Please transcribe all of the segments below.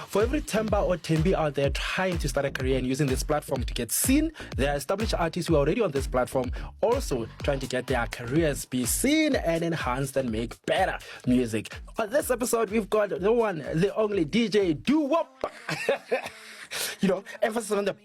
for every Temba or Tembi out there trying to start a career and using this platform to get seen, there are established artists who are already on this platform also trying to get their careers be seen and enhanced and make better music. On this episode, we've got the one, the only DJ Doo-Wop. Emphasis on the...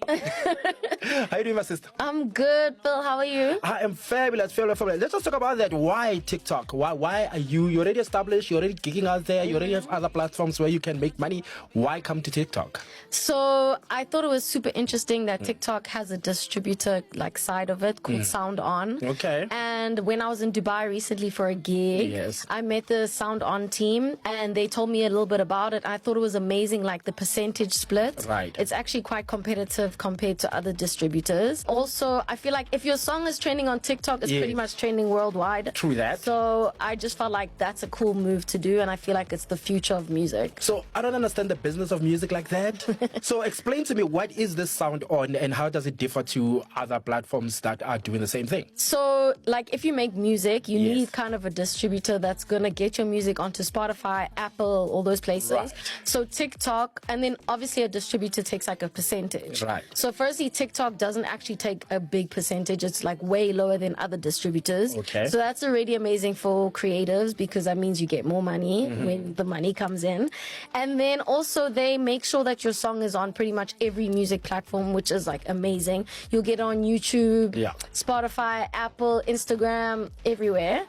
How you doing, my sister? I'm good, Phil. How are you? I am fabulous. Let's just talk about that. Why TikTok? Why are you're already established, you're already gigging out there, you already have other platforms where you can make money. Why come to TikTok? So I thought it was super interesting that TikTok has a distributor side of it called Sound On. Okay. And when I was in Dubai recently for a gig, yes, I met the Sound On team and they told me a little bit about it. I thought it was amazing, the percentage split. Right. It's actually quite competitive compared to other distributors. Also, I feel like if your song is trending on TikTok, it's pretty much trending worldwide. True that. So I just felt like that's a cool move to do, and I feel like it's the future of music. So I don't understand the business of music like that. So explain to me, what is this Sound On and how does it differ to other platforms that are doing the same thing? So if you make music, you need kind of a distributor that's going to get your music onto Spotify, Apple, all those places. Right. So TikTok, and then obviously a distributor takes a percentage. Right. So firstly, TikTok doesn't actually take a big percentage. It's way lower than other distributors. Okay. So that's already amazing for creatives because that means you get more money when the money comes in. And then also they make sure that your song is on pretty much every music platform, which is amazing. You'll get on YouTube, Spotify, Apple, Instagram, everywhere.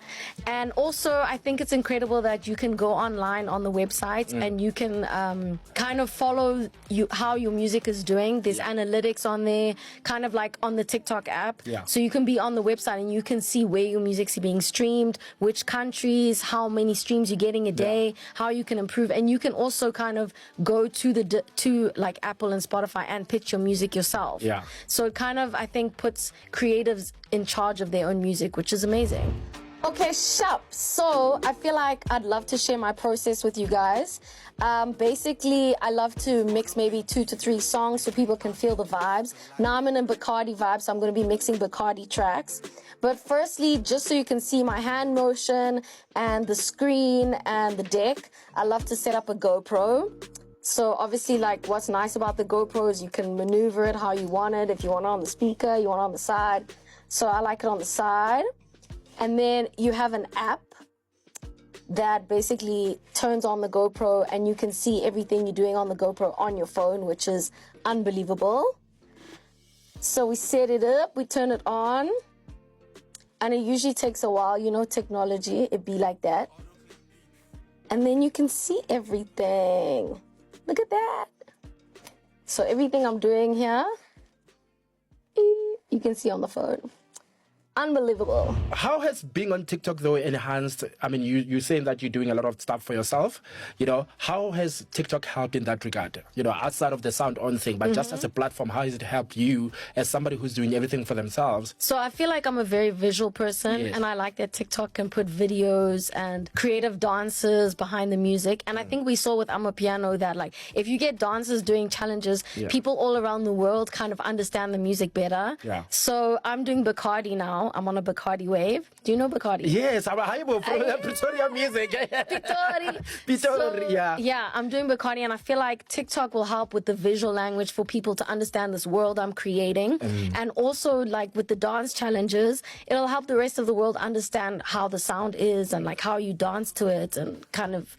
And also I think it's incredible that you can go online on the website and you can kind of follow how your music is doing. There's analytics on there, kind of like on the TikTok app. So you can be on the website and you can see where your music's being streamed, which countries, how many streams you're getting a day, how you can improve. And you can also kind of go to Apple and Spotify and pitch your music yourself. So it kind of, I think, puts creatives in charge of their own music, which is amazing. Okay, sharp. So I feel like I'd love to share my process with you guys. Basically, I love to mix maybe 2 to 3 songs so people can feel the vibes. Now I'm in a Bacardi vibe, so I'm going to be mixing Bacardi tracks. But firstly, just so you can see my hand motion and the screen and the deck, I love to set up a GoPro. So obviously, what's nice about the GoPro is you can maneuver it how you want it. If you want it on the speaker, you want it on the side. So I like it on the side. And then you have an app that basically turns on the GoPro and you can see everything you're doing on the GoPro on your phone, which is unbelievable. So we set it up, we turn it on, and it usually takes a while, technology, it'd be like that. And then you can see everything. Look at that. So everything I'm doing here, you can see on the phone. Unbelievable. How has being on TikTok though enhanced? I mean, you're saying that you're doing a lot of stuff for yourself. How has TikTok helped in that regard? Outside of the Sound On thing, but just as a platform, how has it helped you as somebody who's doing everything for themselves? So I feel like I'm a very visual person, and I like that TikTok can put videos and creative dances behind the music. And I think we saw with Amapiano that if you get dancers doing challenges, people all around the world kind of understand the music better. So I'm doing Bacardi now. I'm on a Bacardi wave. Do you know Bacardi? Yes, I'm a hypo from Pretoria music. Pretoria. Yeah, I'm doing Bacardi, and I feel like TikTok will help with the visual language for people to understand this world I'm creating. And also, with the dance challenges, it'll help the rest of the world understand how the sound is and how you dance to it and kind of,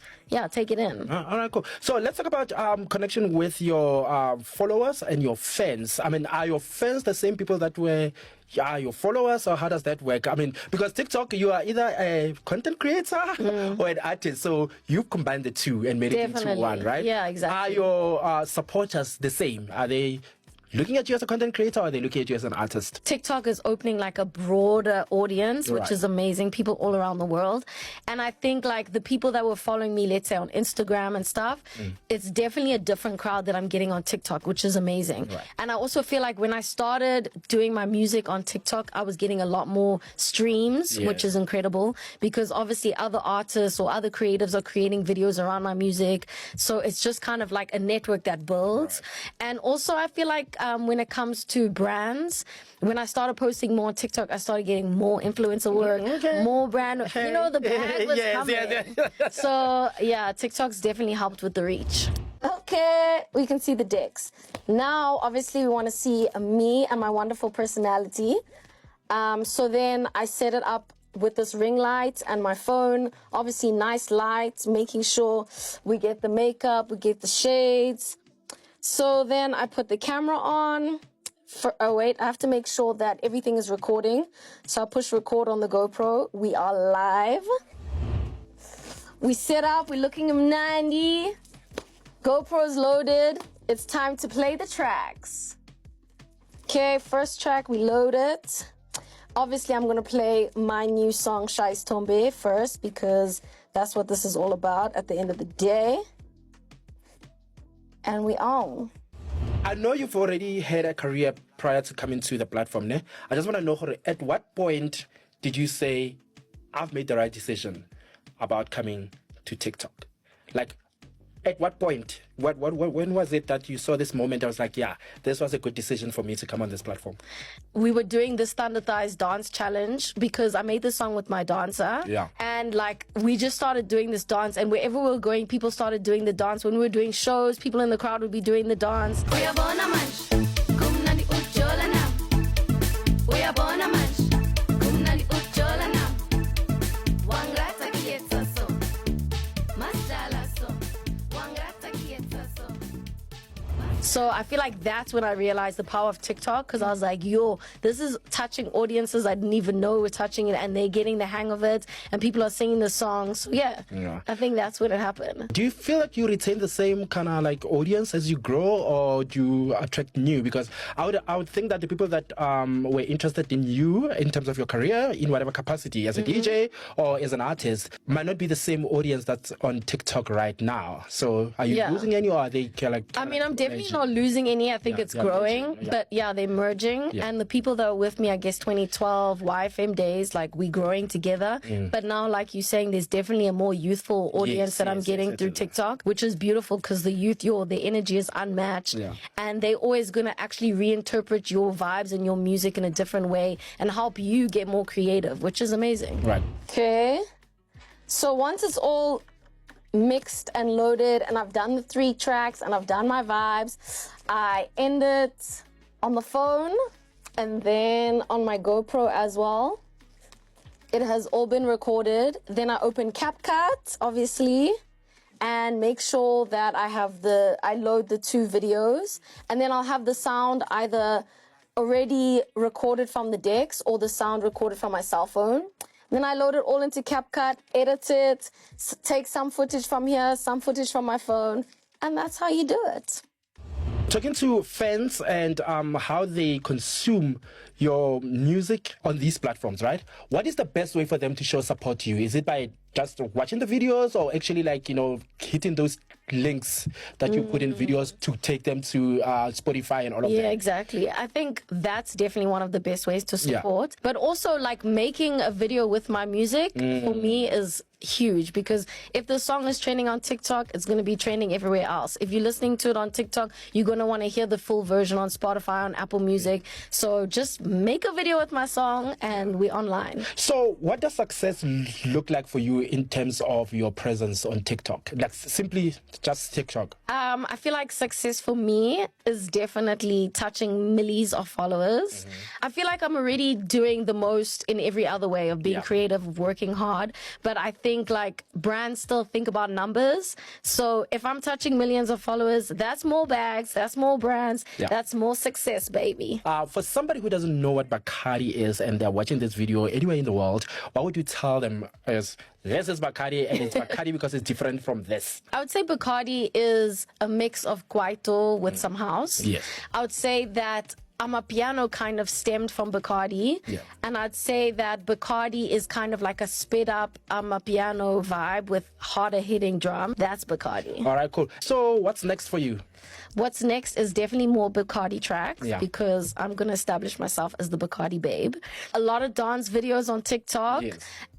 take it in. All right, cool. So let's talk about connection with your followers and your fans. I mean, are your fans the same people that were your followers, or how does that work? I mean, because TikTok, you are either a content creator or an artist, so you've combined the two and made it into one, right? Yeah, exactly. Are your supporters the same? Are they looking at you as a content creator, or are they looking at you as an artist? TikTok is opening a broader audience, which is amazing. People all around the world. And I think the people that were following me, let's say on Instagram and stuff, it's definitely a different crowd that I'm getting on TikTok, which is amazing. And I also feel like when I started doing my music on TikTok, I was getting a lot more streams, which is incredible because obviously other artists or other creatives are creating videos around my music. So it's just kind of a network that builds. And also I feel like when it comes to brands, when I started posting more on TikTok, I started getting more influencer work, more brand, the brand was coming. So yeah, TikTok's definitely helped with the reach. Okay, we can see the dicks. Now, obviously, we want to see me and my wonderful personality. So then I set it up with this ring light and my phone. Obviously, nice lights, making sure we get the makeup, we get the shades. So then I put the camera on. Oh wait, I have to make sure that everything is recording. So I push record on the GoPro. We are live. We set up, we're looking at 90. GoPro's loaded. It's time to play the tracks. Okay, first track, we load it. Obviously, I'm going to play my new song, Shais Tombe, first, because that's what this is all about at the end of the day. And we on. I know you've already had a career prior to coming to the platform, ne? I just want to know, at what point did you say, I've made the right decision about coming to TikTok? Like, at what point? When was it that you saw this moment? I was like, yeah, this was a good decision for me to come on this platform. We were doing the standardized dance challenge because I made this song with my dancer. Yeah. And like, we just started doing this dance, and wherever we were going, people started doing the dance. When we were doing shows, people in the crowd would be doing the dance. So I feel like that's when I realized the power of TikTok, because I was like, yo, this is touching audiences I didn't even know were touching it, and they're getting the hang of it, and people are singing the songs. So yeah, I think that's when it happened. Do you feel like you retain the same kind of like audience as you grow, or do you attract new? Because I would think that the people that were interested in you in terms of your career, in whatever capacity, as a DJ or as an artist, might not be the same audience that's on TikTok right now. So are you losing any, or are they like... I mean, I'm definitely not losing any. I think it's growing, merging, but they're merging. And the people that were with me, I guess 2012 YFM days, like we growing together. But now, like you're saying, there's definitely a more youthful audience that I'm getting through TikTok, which is beautiful because the youth, the energy is unmatched, and they're always gonna actually reinterpret your vibes and your music in a different way and help you get more creative, which is amazing. Right. Okay. So once it's all mixed and loaded and I've done the 3 tracks and I've done my vibes, I end it on the phone and then on my GoPro as well. It has all been recorded. Then I open CapCut, obviously, and make sure that I load the 2 videos, and then I'll have the sound either already recorded from the decks or the sound recorded from my cell phone. Then I load it all into CapCut, edit it, take some footage from here, some footage from my phone, and that's how you do it. Talking to fans and how they consume your music on these platforms, right? What is the best way for them to show support to you? Is it by just watching the videos, or actually like, hitting those links that you put in videos to take them to Spotify and all of that? Yeah, exactly. I think that's definitely one of the best ways to support. But also, like, making a video with my music for me is huge, because if the song is trending on TikTok, it's going to be trending everywhere else. If you're listening to it on TikTok, you're going to want to hear the full version on Spotify, on Apple Music. So just make a video with my song and we're online. So what does success look like for you in terms of your presence on TikTok? Like simply just TikTok? I feel like success for me is definitely touching millions of followers. I feel like I'm already doing the most in every other way of being creative, working hard. But I think like brands still think about numbers. So if I'm touching millions of followers, that's more bags, that's more brands, that's more success, baby. For somebody who doesn't know what Bacardi is and they're watching this video anywhere in the world, what would you tell them is, this is Bacardi and it's Bacardi because it's different from this? I would say Bacardi is a mix of Kwaito with some house. Yes. I would say that Amapiano kind of stemmed from Bacardi. And I'd say that Bacardi is kind of like a sped up Amapiano vibe with harder hitting drum. That's Bacardi. All right, cool. So what's next for you? What's next is definitely more Bacardi tracks, because I'm going to establish myself as the Bacardi babe. A lot of dance videos on TikTok.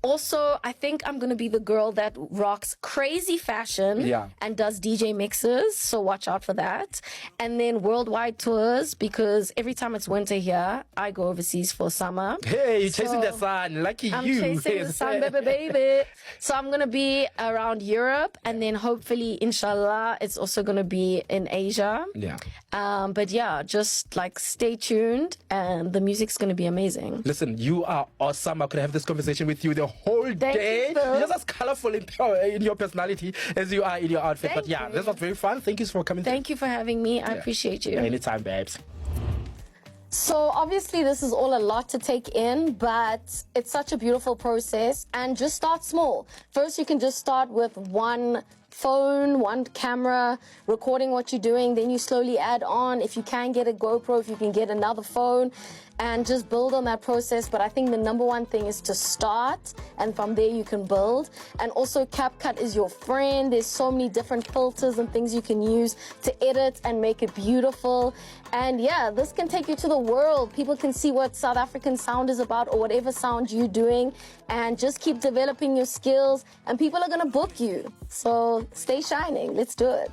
Also, I think I'm going to be the girl that rocks crazy fashion and does DJ mixes. So watch out for that. And then worldwide tours, because every time it's winter here, I go overseas for summer. Hey, you're chasing the sun. Lucky I'm you. chasing the sun, baby. So I'm going to be around Europe, and then hopefully, inshallah, it's also going to be in Asia. Yeah. But yeah, just like stay tuned, and the music's going to be amazing. Listen, you are awesome. I could have this conversation with you the whole day. You're just as colorful in your personality as you are in your outfit. But yeah, this was very fun. Thank you for coming. Thank you for having me. I appreciate you. Anytime, babes. So obviously this is all a lot to take in, but it's such a beautiful process. And just start small. First, you can just start with one phone, one camera, recording what you're doing. Then you slowly add on. If you can get a GoPro, if you can get another phone, and just build on that process. But I think the number one thing is to start, and from there you can build. And also CapCut is your friend. There's so many different filters and things you can use to edit and make it beautiful. And yeah, this can take you to the world. People can see what South African sound is about, or whatever sound you're doing, and just keep developing your skills, and people are gonna book you. So stay shining. Let's do it.